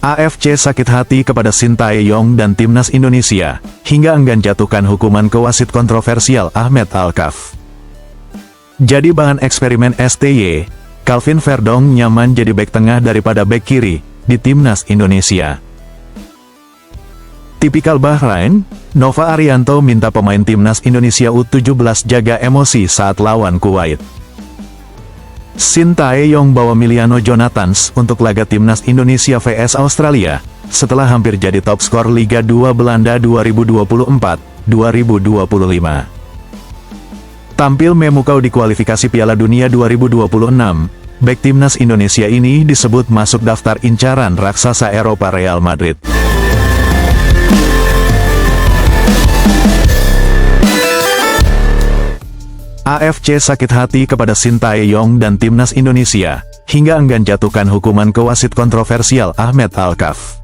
AFC sakit hati kepada Sintayong dan timnas Indonesia, hingga enggan jatuhkan hukuman ke wasit kontroversial Ahmed Alkaf. Jadi bahan eksperimen STY, Calvin Verdong nyaman jadi bek tengah daripada bek kiri di timnas Indonesia. Tipikal Bahrain, Nova Arianto minta pemain timnas Indonesia U17 jaga emosi saat lawan Kuwait. Sintayong bawa Miliano Jonathans untuk laga timnas Indonesia vs Australia, setelah hampir jadi top skor Liga 2 Belanda 2024-2025. Tampil memukau di kualifikasi Piala Dunia 2026, bek timnas Indonesia ini disebut masuk daftar incaran raksasa Eropa Real Madrid. AFC sakit hati kepada Sintayong dan timnas Indonesia, hingga enggan jatuhkan hukuman ke wasit kontroversial Ahmed Alkaf.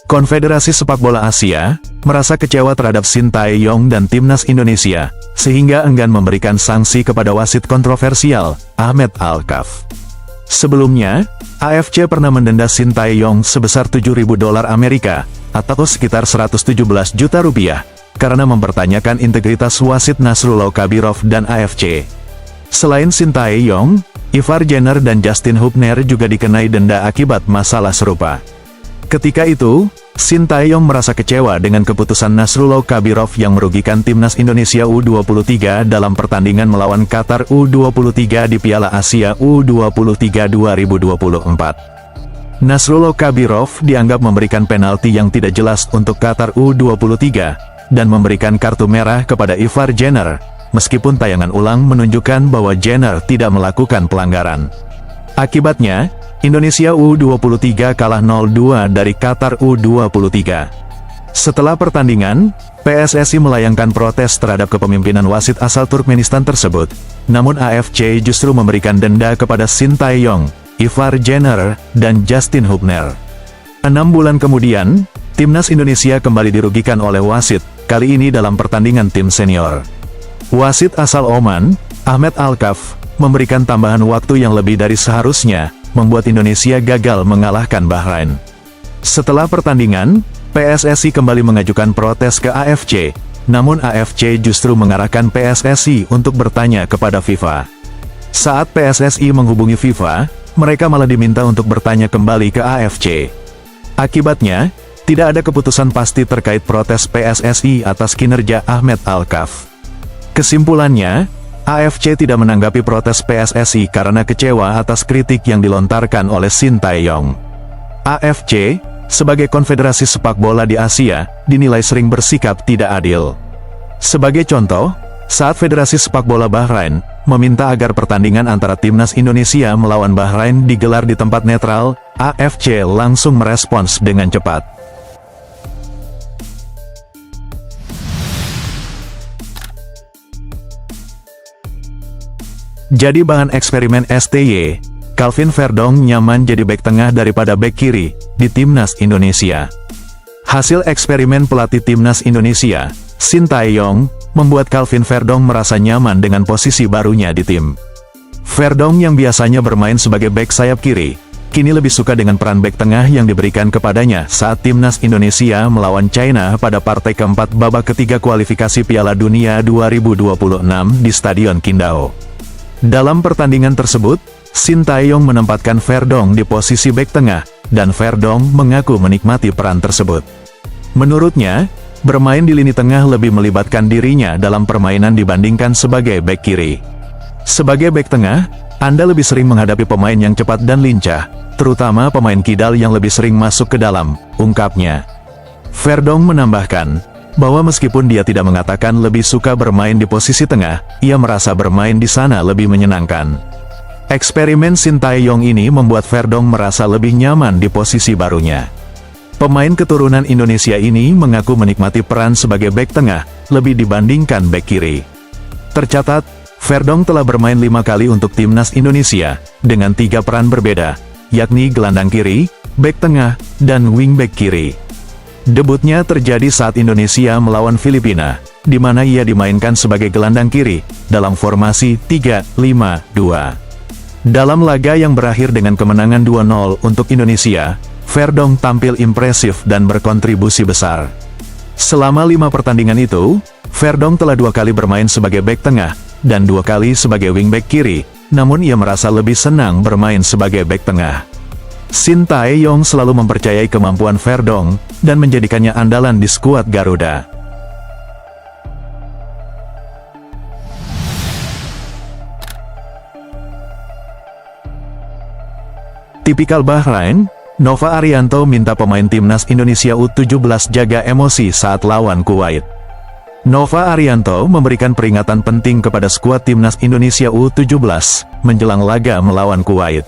Konfederasi Sepak Bola Asia merasa kecewa terhadap Sintayong dan timnas Indonesia, sehingga enggan memberikan sanksi kepada wasit kontroversial Ahmed Alkaf. Sebelumnya, AFC pernah mendenda Sintayong sebesar $7.000 Amerika, atau sekitar 117 juta rupiah, karena mempertanyakan integritas wasit Nasrullah Kabirov dan AFC. Selain Sintayong, Ivar Jenner dan Justin Hubner juga dikenai denda akibat masalah serupa. Ketika itu, Sintayong merasa kecewa dengan keputusan Nasrullah Kabirov yang merugikan timnas Indonesia U23 dalam pertandingan melawan Qatar U23 di Piala Asia U23 2024. Nasrullah Kabirov dianggap memberikan penalti yang tidak jelas untuk Qatar U23, dan memberikan kartu merah kepada Ivar Jenner, meskipun tayangan ulang menunjukkan bahwa Jenner tidak melakukan pelanggaran. Akibatnya, Indonesia U23 kalah 0-2 dari Qatar U23. Setelah pertandingan, PSSI melayangkan protes terhadap kepemimpinan wasit asal Turkmenistan tersebut, namun AFC justru memberikan denda kepada Sintayong, Ivar Jenner, dan Justin Hubner. 6 bulan kemudian, timnas Indonesia kembali dirugikan oleh wasit, kali ini dalam pertandingan tim senior. Wasit asal Oman, Ahmed Alkaf, memberikan tambahan waktu yang lebih dari seharusnya, membuat Indonesia gagal mengalahkan Bahrain. Setelah pertandingan, PSSI kembali mengajukan protes ke AFC, namun AFC justru mengarahkan PSSI untuk bertanya kepada FIFA. Saat PSSI menghubungi FIFA, mereka malah diminta untuk bertanya kembali ke AFC. Akibatnya, tidak ada keputusan pasti terkait protes PSSI atas kinerja Ahmed Alkaf. Kesimpulannya, AFC tidak menanggapi protes PSSI karena kecewa atas kritik yang dilontarkan oleh Sintayong. AFC, sebagai konfederasi sepak bola di Asia, dinilai sering bersikap tidak adil. Sebagai contoh, saat Federasi Sepak Bola Bahrain meminta agar pertandingan antara timnas Indonesia melawan Bahrain digelar di tempat netral, AFC langsung merespons dengan cepat. Jadi bahan eksperimen STY, Calvin Verdong nyaman jadi bek tengah daripada bek kiri di timnas Indonesia. Hasil eksperimen pelatih timnas Indonesia, Sintayong, membuat Calvin Verdong merasa nyaman dengan posisi barunya di tim. Verdong yang biasanya bermain sebagai bek sayap kiri, kini lebih suka dengan peran bek tengah yang diberikan kepadanya saat timnas Indonesia melawan China pada partai keempat babak ketiga kualifikasi Piala Dunia 2026 di Stadion Qingdao. Dalam pertandingan tersebut, Sintayong menempatkan Verdong di posisi bek tengah, dan Verdong mengaku menikmati peran tersebut. Menurutnya, bermain di lini tengah lebih melibatkan dirinya dalam permainan dibandingkan sebagai bek kiri. Sebagai bek tengah, Anda lebih sering menghadapi pemain yang cepat dan lincah, terutama pemain kidal yang lebih sering masuk ke dalam, ungkapnya. Verdong menambahkan bahwa meskipun dia tidak mengatakan lebih suka bermain di posisi tengah, ia merasa bermain di sana lebih menyenangkan. Eksperimen Sintayong ini membuat Verdong merasa lebih nyaman di posisi barunya. Pemain keturunan Indonesia ini mengaku menikmati peran sebagai bek tengah, lebih dibandingkan bek kiri. Tercatat, Verdong telah bermain 5 kali untuk timnas Indonesia, dengan 3 peran berbeda, yakni gelandang kiri, bek tengah, dan wingback kiri. Debutnya terjadi saat Indonesia melawan Filipina, di mana ia dimainkan sebagai gelandang kiri, dalam formasi 3-5-2. Dalam laga yang berakhir dengan kemenangan 2-0 untuk Indonesia, Verdonk tampil impresif dan berkontribusi besar. Selama 5 pertandingan itu, Verdonk telah 2 kali bermain sebagai bek tengah, dan 2 kali sebagai wingback kiri, namun ia merasa lebih senang bermain sebagai bek tengah. Shin Tae-yong selalu mempercayai kemampuan Verdonk, dan menjadikannya andalan di skuad Garuda. Tipikal Bahrain, Nova Arianto minta pemain timnas Indonesia U17 jaga emosi saat lawan Kuwait. Nova Arianto memberikan peringatan penting kepada skuad timnas Indonesia U17 menjelang laga melawan Kuwait.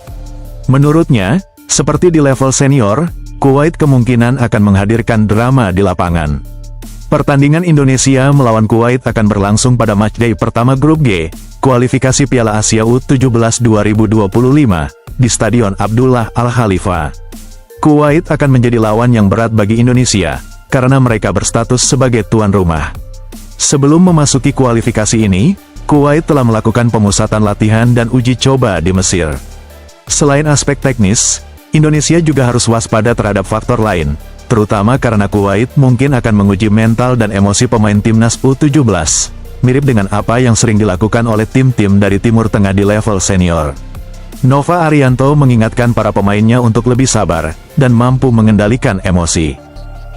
Menurutnya, seperti di level senior, Kuwait kemungkinan akan menghadirkan drama di lapangan. Pertandingan Indonesia melawan Kuwait akan berlangsung pada matchday pertama grup G, kualifikasi Piala Asia U17 2025, di Stadion Abdullah Al-Khalifa. Kuwait akan menjadi lawan yang berat bagi Indonesia, karena mereka berstatus sebagai tuan rumah. Sebelum memasuki kualifikasi ini, Kuwait telah melakukan pemusatan latihan dan uji coba di Mesir. Selain aspek teknis, Indonesia juga harus waspada terhadap faktor lain, terutama karena Kuwait mungkin akan menguji mental dan emosi pemain timnas U17, mirip dengan apa yang sering dilakukan oleh tim-tim dari Timur Tengah di level senior. Nova Arianto mengingatkan para pemainnya untuk lebih sabar, dan mampu mengendalikan emosi.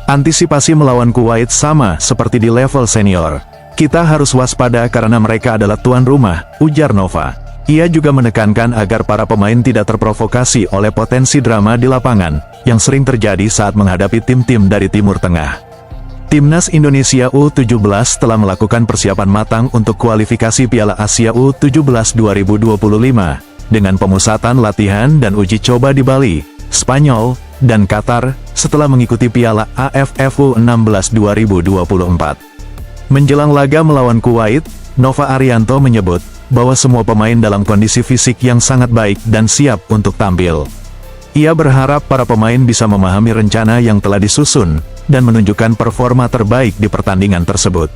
Antisipasi melawan Kuwait sama seperti di level senior. Kita harus waspada karena mereka adalah tuan rumah, ujar Nova. Ia juga menekankan agar para pemain tidak terprovokasi oleh potensi drama di lapangan, yang sering terjadi saat menghadapi tim-tim dari Timur Tengah. Timnas Indonesia U17 telah melakukan persiapan matang untuk kualifikasi Piala Asia U17 2025, dengan pemusatan latihan dan uji coba di Bali, Spanyol, dan Qatar, setelah mengikuti Piala AFF U16 2024. Menjelang laga melawan Kuwait, Nova Arianto menyebut bahwa semua pemain dalam kondisi fisik yang sangat baik dan siap untuk tampil. Ia berharap para pemain bisa memahami rencana yang telah disusun, dan menunjukkan performa terbaik di pertandingan tersebut.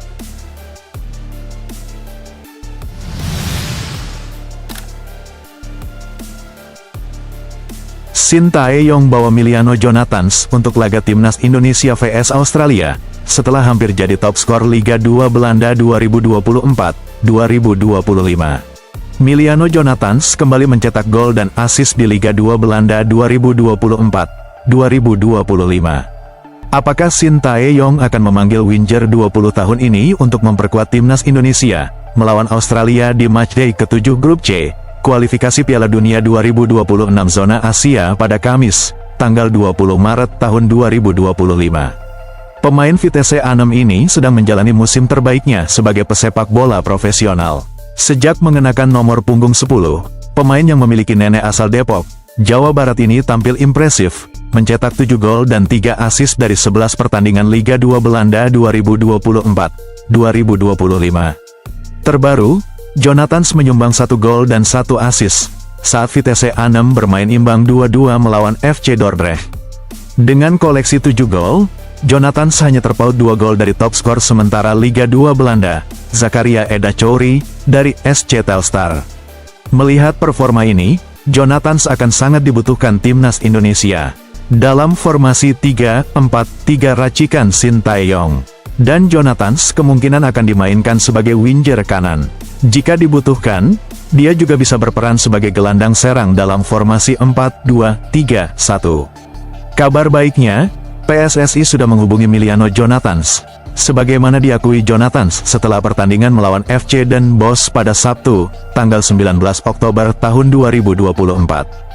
Shin Tae-yong bawa Emiliano Jonathans untuk laga timnas Indonesia vs Australia, setelah hampir jadi top skor Liga 2 Belanda 2024-2025. Emiliano Jonathans kembali mencetak gol dan assist di Liga 2 Belanda 2024-2025. Apakah Shin Tae-yong akan memanggil Winger 20 tahun ini untuk memperkuat timnas Indonesia melawan Australia di matchday ke-7 grup C, kualifikasi Piala Dunia 2026 zona Asia pada Kamis, tanggal 20 Maret tahun 2025. Pemain Vitesse Arnhem ini sedang menjalani musim terbaiknya sebagai pesepak bola profesional. Sejak mengenakan nomor punggung 10, pemain yang memiliki nenek asal Depok, Jawa Barat ini tampil impresif, mencetak 7 gol dan 3 assist dari 11 pertandingan Liga 2 Belanda 2024-2025. Terbaru, Jonathans menyumbang 1 gol dan 1 assist, saat Vitesse Arnhem bermain imbang 2-2 melawan FC Dordrecht. Dengan koleksi 7 gol, Jonathans hanya terpaut 2 gol dari top skor sementara Liga 2 Belanda, Zakaria Edachouri, dari SC Telstar. Melihat performa ini, Jonathans akan sangat dibutuhkan timnas Indonesia. Dalam formasi 3-4-3 racikan Shin Tae-yong, dan Jonathans kemungkinan akan dimainkan sebagai winger kanan. Jika dibutuhkan, dia juga bisa berperan sebagai gelandang serang dalam formasi 4-2-3-1. Kabar baiknya, PSSI sudah menghubungi Emiliano Jonathans. Sebagaimana diakui Jonathans setelah pertandingan melawan FC Den Bosch pada Sabtu, tanggal 19 Oktober tahun 2024.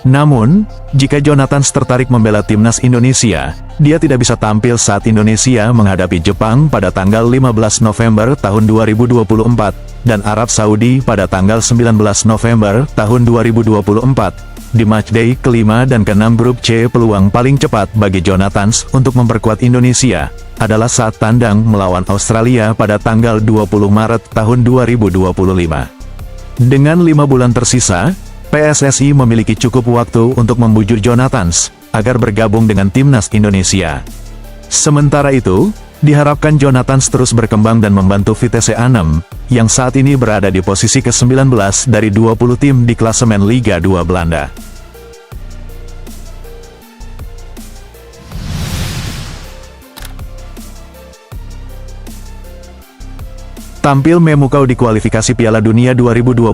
Namun, jika Jonathans tertarik membela timnas Indonesia, dia tidak bisa tampil saat Indonesia menghadapi Jepang pada tanggal 15 November tahun 2024, dan Arab Saudi pada tanggal 19 November tahun 2024. Di matchday kelima dan keenam grup C, peluang paling cepat bagi Jonathans untuk memperkuat Indonesia adalah saat tandang melawan Australia pada tanggal 20 Maret tahun 2025. Dengan 5 bulan tersisa, PSSI memiliki cukup waktu untuk membujuk Jonathans agar bergabung dengan timnas Indonesia. Sementara itu, diharapkan Jonathans terus berkembang dan membantu Vitesse Arnhem, yang saat ini berada di posisi ke-19 dari 20 tim di klasemen Liga 2 Belanda. Tampil memukau di kualifikasi Piala Dunia 2026,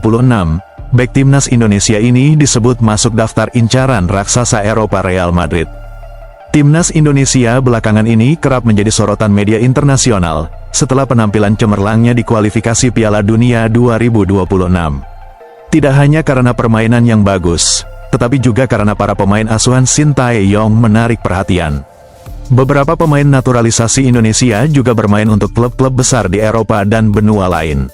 bek timnas Indonesia ini disebut masuk daftar incaran raksasa Eropa Real Madrid. Timnas Indonesia belakangan ini kerap menjadi sorotan media internasional, setelah penampilan cemerlangnya di kualifikasi Piala Dunia 2026. Tidak hanya karena permainan yang bagus, tetapi juga karena para pemain asuhan Shin Tae-yong menarik perhatian. Beberapa pemain naturalisasi Indonesia juga bermain untuk klub-klub besar di Eropa dan benua lain.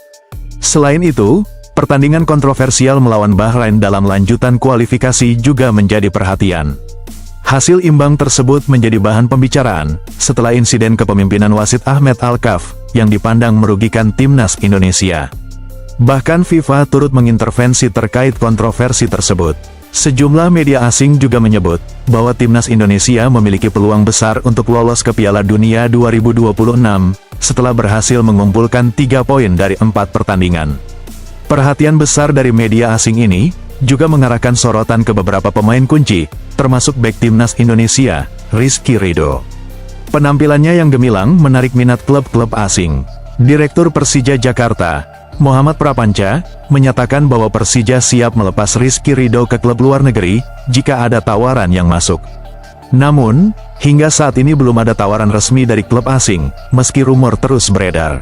Selain itu, pertandingan kontroversial melawan Bahrain dalam lanjutan kualifikasi juga menjadi perhatian. Hasil imbang tersebut menjadi bahan pembicaraan, setelah insiden kepemimpinan wasit Ahmed Al-Kaf, yang dipandang merugikan timnas Indonesia. Bahkan FIFA turut mengintervensi terkait kontroversi tersebut. Sejumlah media asing juga menyebut bahwa timnas Indonesia memiliki peluang besar untuk lolos ke Piala Dunia 2026 setelah berhasil mengumpulkan 3 poin dari 4 pertandingan. Perhatian besar dari media asing ini juga mengarahkan sorotan ke beberapa pemain kunci, termasuk bek timnas Indonesia, Rizky Ridho. Penampilannya yang gemilang menarik minat klub-klub asing. Direktur Persija Jakarta, Muhammad Prapanca, menyatakan bahwa Persija siap melepas Rizky Ridho ke klub luar negeri, jika ada tawaran yang masuk. Namun, hingga saat ini belum ada tawaran resmi dari klub asing, meski rumor terus beredar.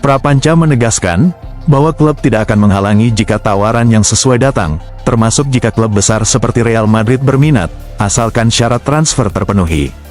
Prapanca menegaskan, bahwa klub tidak akan menghalangi jika tawaran yang sesuai datang, termasuk jika klub besar seperti Real Madrid berminat, asalkan syarat transfer terpenuhi.